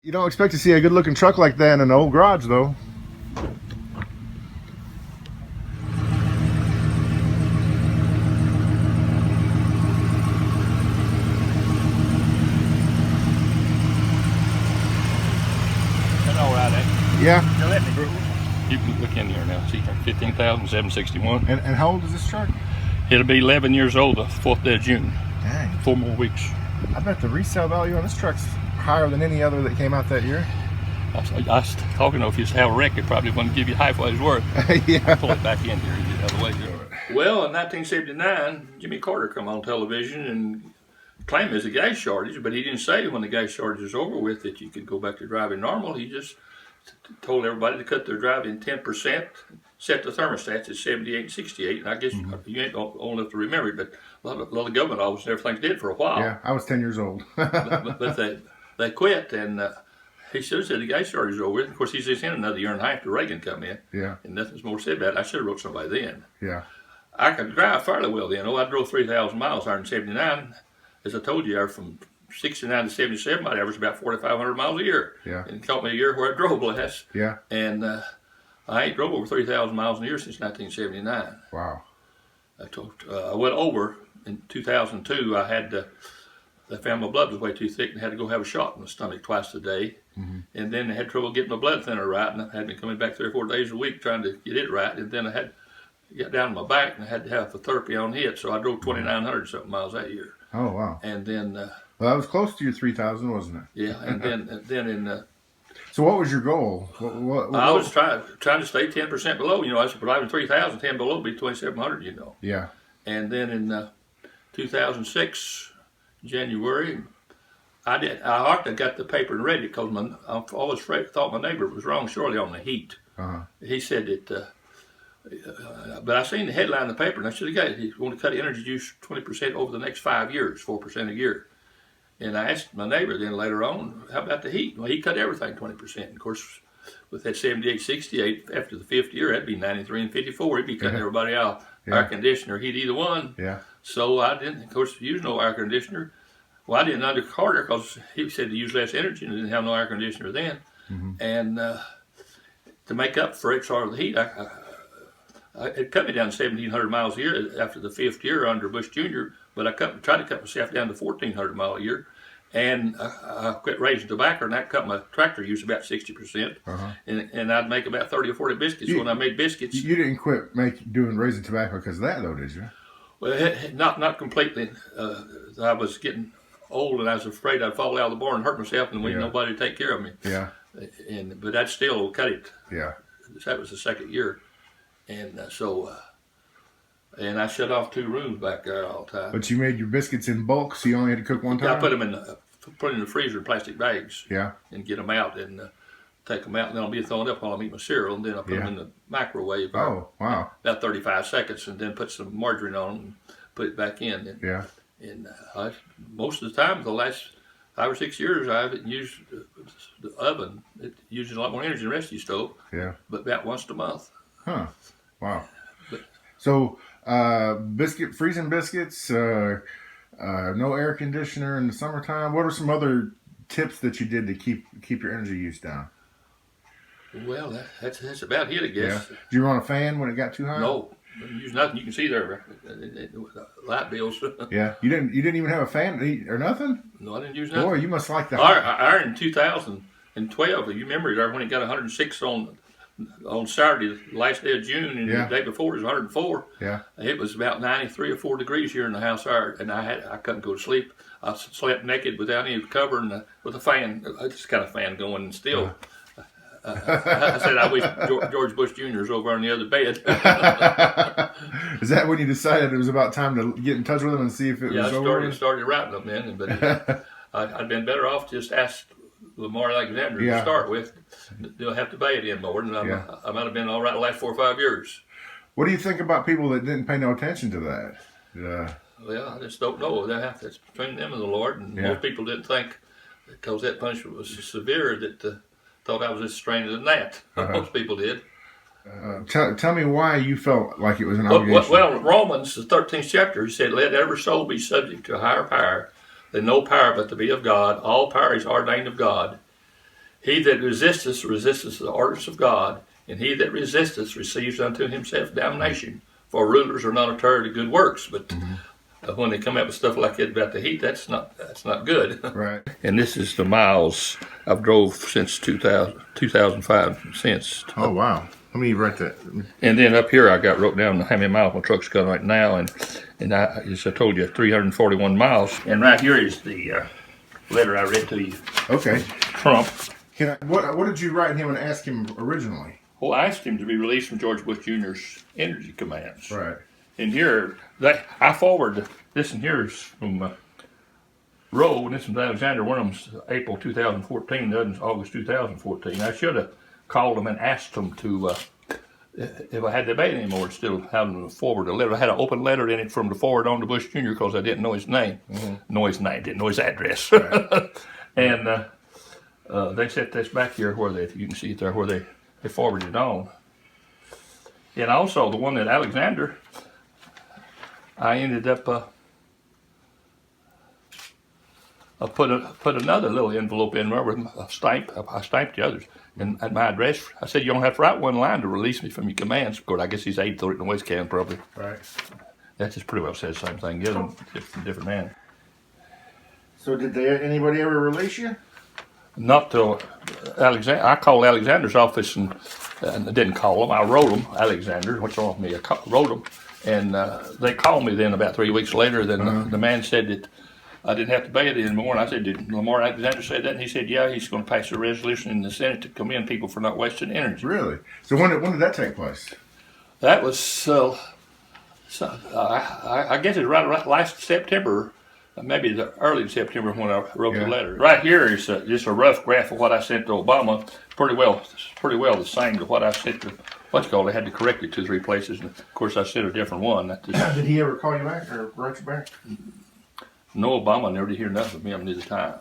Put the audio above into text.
You don't expect to see a good-looking truck like that in an old garage, though. That's all right, eh? Yeah. Now let me through. You can look in here now. See, 15,761. And how old is this truck? It'll be 11 years old the 4th day of June. Dang. 4 more weeks. I bet the resale value on this truck's higher than any other that came out that year. I was talking, if you have a wreck, it probably wouldn't give you half what it's worth. Yeah. Pull it back in here and get out of the way. Well, in 1979, Jimmy Carter come on television and claimed there's a gas shortage, but he didn't say when the gas shortage is over with that you could go back to driving normal. He just told everybody to cut their driving 10%, set the thermostats at 78 and 68. And I guess you ain't old enough to remember it, but a lot of government offices and everything did for a while. Yeah, I was 10 years old. but they quit, and he should have said the gas shortage is over with. Of course, he's just in another year and a half till Reagan come in. Yeah. And nothing's more said about it. I should have wrote somebody then. Yeah. I could drive fairly well then. I drove 3,000 miles there in 79. As I told you, from 69 to 77, I averaged about 4,500 miles a year. Yeah. And it caught me a year where I drove less. Yeah. And I ain't drove over 3,000 miles a year since 1979. Wow. I went over in 2002. They found my blood was way too thick and had to go have a shot in the stomach twice a day. And then they had trouble getting my blood thinner right, and I had been coming back 3 or 4 days a week trying to get it right. And then I got down to my back and I had to have a therapy on it. So I drove 2,900 something miles that year. Oh, wow. And then well, that was close to your 3,000, wasn't it? yeah, and then in so what was your goal? What I was trying to stay 10% below. I was driving 3,000, 10 below would be 2,700. Yeah. And then in 2006 January, I got the paper and read it because I always thought my neighbor was wrong surely on the heat. He said that. But I seen the headline in the paper, and I should have got it. He's going to cut energy use 20% over the next 5 years, 4% a year. And I asked my neighbor then later on, how about the heat? Well, he cut everything 20%. And of course, with that 78, 68, after the 5th year, that'd be 93 and 54. He'd be cutting everybody out. Air conditioner, heat either one. Yeah. So I didn't, of course, use no air conditioner. Well, I didn't under Carter because he said to use less energy and didn't have no air conditioner then. And to make up for extra heat, it cut me down 1,700 miles a year after the 5th year under Bush Jr., but I tried to cut myself down to 1,400 miles a year, and I quit raising tobacco, and that cut my tractor use about 60%, and I'd make about 30 or 40 biscuits when I made biscuits. You didn't quit raising tobacco because of that, though, did you? Well, not completely. I was getting old, and I was afraid I'd fall out of the barn and hurt myself, and nobody to take care of me. Yeah. But that still cut it. Yeah. That was the 2nd year. And and I shut off 2 rooms back there all the time. But you made your biscuits in bulk, so you only had to cook one time? I put them in the freezer in plastic bags. Yeah. And get them out and take them out. And then I'll be throwing up while I'm eating my cereal. And then I'll put them in the microwave. Oh, wow. About 35 seconds. And then put some margarine on them and put it back in. And, yeah. And most of the time, the last 5 or 6 years, I haven't used the oven. It uses a lot more energy than the rest of your stove. Yeah. But about once a month. Huh. Wow. So, freezing biscuits, no air conditioner in the summertime. What are some other tips that you did to keep your energy use down? Well, that's about it, I guess. Yeah. Did you run a fan when it got too hot? No, use nothing. You can see there, light bills. Yeah, you didn't even have a fan or nothing. No, I didn't use nothing. Boy, you must like that. Our in 2012, you remember there when it got 106 on Saturday, the last day of June, and the day before it was 104. Yeah. It was about 93 or 4 degrees here in the house, and I couldn't go to sleep. I slept naked without any cover and with a fan, just kind of fan going, and still. I said, I wish George Bush Jr. was over on the other bed. Is that when you decided it was about time to get in touch with him and see if it was over? Yeah, I started writing them then, but I'd been better off just ask Lamar Alexander to start with. They'll have to pay it in more, and I might have been all right the last 4 or 5 years. What do you think about people that didn't pay no attention to that? Well, I just don't know. That's between them and the Lord, and most people didn't think, because that punishment was so severe, that thought I was just strainer than that. Most people did. Tell me why you felt like it was an obligation. Well, Romans, the 13th chapter, he said, let every soul be subject to a higher power, than no power but to be of God. All power is ordained of God. He that resisteth the orders of God, and he that resisteth receives unto himself damnation. For rulers are not a terror to good works, but when they come up with stuff like that about the heat, that's not good. Right. And this is the miles I've drove since 2005 since. Oh wow. Let me write that. And then up here I got wrote down how many miles my truck's going right now, and I, as I told you, 341 miles. And right here is the letter I read to you. Okay. Trump. What did you write him and ask him originally? Well, I asked him to be released from George Bush Jr.'s energy commands. Right. And here, I forwarded this, and here's from Roe, and this is Alexander. One of them's April 2014, the other's August 2014. I should have called them and asked them to, if I had the debate anymore, instead of having to forward a letter. I had an open letter in it from the forward on to Bush Jr. because I didn't know his name. Didn't know his address. Right. And they set this back here where you can see it there, where they forwarded it on. And also the one that Alexander, I ended up I put another little envelope in there with a stamp. I stamped the others and at my address. I said, you don't have to write one line to release me from your commands. Of course, I guess he's aimed through it in the West Can probably. Right. That just pretty well says the same thing. Give them different man. So did anybody ever release you? Not till Alexander. I called Alexander's office and I didn't call him. I wrote him, Alexander. What's wrong with me? I wrote him, and they called me then about 3 weeks later. Then the man said that I didn't have to pay it anymore. And I said, did Lamar Alexander say that? And he said, yeah, he's going to pass a resolution in the Senate to commend people for not wasting energy. Really? So when did that take place? That was, I guess it's right last September. Maybe the early September when I wrote the letter. Right here is just a rough graph of what I sent to Obama. Pretty well the same to what I sent to what's called. I had to correct it 2-3 places, and of course I sent a different one. Did he ever call you back or write you back? No, Obama never did hear nothing from him neither time.